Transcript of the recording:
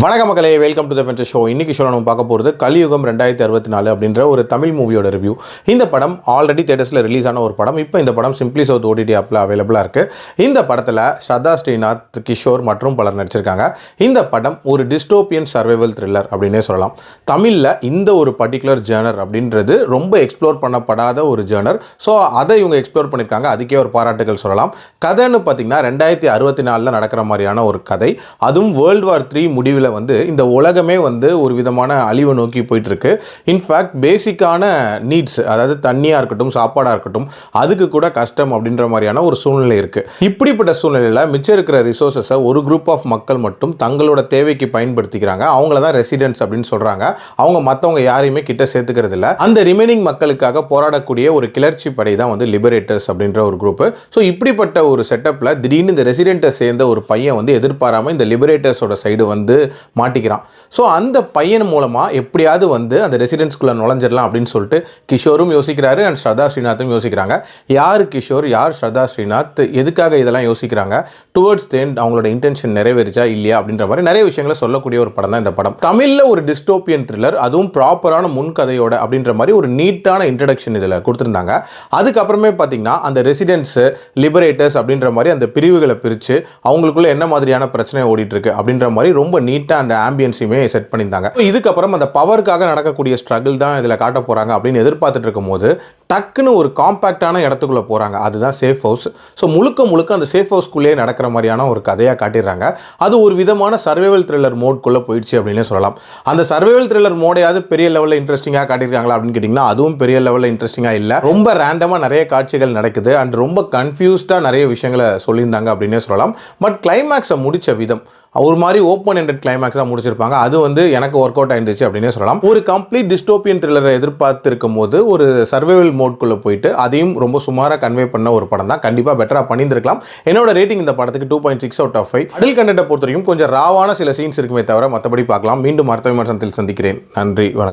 வணக்கம் மக்களே, welcome to the venture show. இன்னைக்கு ஷோ நம்ம பார்க்க போகிறது கலியுகம் 2064 அப்படின்ற ஒரு தமிழ் மூவியோட ரிவ்யூ. இந்த படம் ஆல்ரெடி தியேட்டர்ஸில் ரிலீஸ் ஆன ஒரு படம். இப்போ இந்த படம் சிம்பிளி சவுத் ஓடிடி ஆப்பில் அவைலபிளாக இருக்குது. இந்த படத்தில் ஸ்ரத்தா ஸ்ரீநாத், கிஷோர் மற்றும் பலர் நடிச்சிருக்காங்க. இந்த படம் ஒரு டிஸ்டோபியன் சர்வைவல் த்ரில்லர் அப்படின்னே சொல்லலாம். தமிழில் இந்த ஒரு பர்டிகுலர் ஜேர்னர் அப்படின்றது ரொம்ப எக்ஸ்ப்ளோர் பண்ணப்படாத ஒரு ஜேர்னர். ஸோ அதை இவங்க எக்ஸ்ப்ளோர் பண்ணியிருக்காங்க. அதுக்கே ஒரு பாராட்டுகள் சொல்லலாம். கதைன்னு பார்த்தீங்கன்னா 2064 நடக்கிற மாதிரியான ஒரு கதை. அதுவும் வேர்ல்டு வார் 3 முடிவில் இந்த உலகமே ஒரு விதமான அழிவை நோக்கி போயிட்டு இருக்கு. இன்ஃபேக்ட் பேசிக்கான நீட்ஸ், அதாவது தண்ணியா இருக்கட்டும், சாப்பாடா இருக்கட்டும், அதுக்கு கூட கஷ்டம் அப்படின்ற மாதிரியான ஒரு சூழ்நிலை இருக்கு. இப்படிப்பட்ட சூழ்நிலையில் மிச்சம் இருக்கிற ரிசோர்ஸஸை ஒரு குரூப் ஆஃப் மக்கள் மட்டும் தங்களோட தேவைக்கு பயன்படுத்திக்கிறாங்க. அவங்கள தான் ரெசிடென்ட்ஸ் அப்படின்னு சொல்றாங்க. அவங்க மற்றவங்க யாரையுமே கிட்ட சேர்த்துக்கிறது இல்லை. அந்த ரிமைனிங் மக்களுக்காக போராடக்கூடிய ஒரு கிளர்ச்சி படை தான் லிபரேட்டர்ஸ் அப்படின்ற ஒரு குரூப். ஸோ இப்படிப்பட்ட ஒரு செட்டப்ல திடீர்னு இந்த ரெசிடென்ட்டை சேர்ந்த ஒரு பையன் எதிர்பாராம இந்த லிபரேட்டர்ஸோட சைடு மாட்டிக்கிறான். ஸோ அந்த பையன் மூலமாக எப்படியாவது அந்த ரெசிடென்ஸ்குள்ளே நுழைஞ்சிடலாம் அப்படின்னு சொல்லிட்டு கிஷோரும் யோசிக்கிறாரு அண்ட் ஸ்ரத்தா ஸ்ரீநாத்தும் யோசிக்கிறாங்க. யார் கிஷோர், யார் ஸ்ரத்தா ஸ்ரீநாத், எதுக்காக இதெல்லாம் யோசிக்கிறாங்க, டுவர்ட்ஸ் தி எண்ட் அவங்களோட இன்டென்ஷன் நிறைவேறிச்சா இல்லையா அப்படின்ற மாதிரி நிறைய விஷயங்களை சொல்லக்கூடிய ஒரு படம் தான் இந்த படம். தமிழில் ஒரு டிஸ்டோபியன் த்ரில்லர், அதுவும் ப்ராப்பரான முன்கதையோட அப்படின்ற மாதிரி ஒரு நீட்டான இன்ட்ரடக்ஷன் இதில் கொடுத்துருந்தாங்க. அதுக்கப்புறமே பார்த்தீங்கன்னா அந்த ரெசிடென்ட்ஸ், லிபரேட்டர்ஸ் அப்படின்ற மாதிரி அந்த பிரிவுகளை பிரித்து அவங்களுக்குள்ள என்ன மாதிரியான பிரச்சனை ஓடிட்டு இருக்கு அப்படின்ற மாதிரி ரொம்ப நீட்டாக அந்த ஆம்பியன்ஸையுமே செட் பண்ணியிருந்தாங்க. இதுக்கப்புறம் அந்த பவருக்காக நடக்கக்கூடிய ஸ்ட்ரகிள் தான் இதில் காட்ட போகிறாங்க அப்படின்னு எதிர்பார்த்துட்டு இருக்கும்போது டக்குன்னு ஒரு காம்பேக்டான இடத்துக்குள்ளே போகிறாங்க. அதுதான் சேஃப் ஹவுஸ். ஸோ முழுக்க அந்த சேஃப் ஹவுஸ்க்குள்ளேயே நடக்கிற மாதிரியான ஒரு கதையாக காட்டிடுறாங்க. அது ஒரு விதமான சர்வைவல் த்ரில்லர் மோட்குள்ளே போயிடுச்சு அப்படின்னே சொல்லலாம். அந்த சர்வைவல் த்ரில்லர் மோடையாவது பெரிய லெவலில் இன்ட்ரெஸ்டிங்காக காட்டியிருக்காங்களா அப்படின்னு கேட்டிங்கன்னா அதுவும் பெரிய லெவலில் இன்ட்ரெஸ்டிங்காக இல்லை. ரொம்ப ரேண்டமாக நிறைய காட்சிகள் நடக்குது அண்ட் ரொம்ப கன்ஃபியூஸ்டாக நிறைய விஷயங்களை சொல்லியிருந்தாங்க அப்படின்னே சொல்லலாம். பட் கிளைமேக்ஸை முடித்த விதம் ஒரு மாதிரி ஓப்பன் எண்டட் கிளைமேக்ஸ் தான் முடிச்சிருப்பாங்க. அது எனக்கு ஒர்க் அவுட் ஆயிருந்துச்சு அப்படின்னே சொல்லலாம். ஒரு கம்ப்ளீட் டிஸ்டோபியன் த்ரில்லரை எதிர்பார்த்திருக்கும் போது ஒரு சர்வைவல் மோட்குள்ளே போயிட்டு அதையும் ரொம்ப சுமாராக கன்வே பண்ண ஒரு படம் தான். கண்டிப்பாக பெட்டராக பண்ணியிருக்கலாம். என்னோட ரேட்டிங் இந்த படத்துக்கு 2.6 out of 5. அடல் கண்டென்ட்டை பொறுத்த வரைக்கும் கொஞ்சம் ராவான சில சீன்ஸ் இருக்குமே தவிர மற்றபடி பார்க்கலாம். மீண்டும் அடுத்த விமர்சனத்தில் சந்திக்கிறேன். நன்றி, வணக்கம்.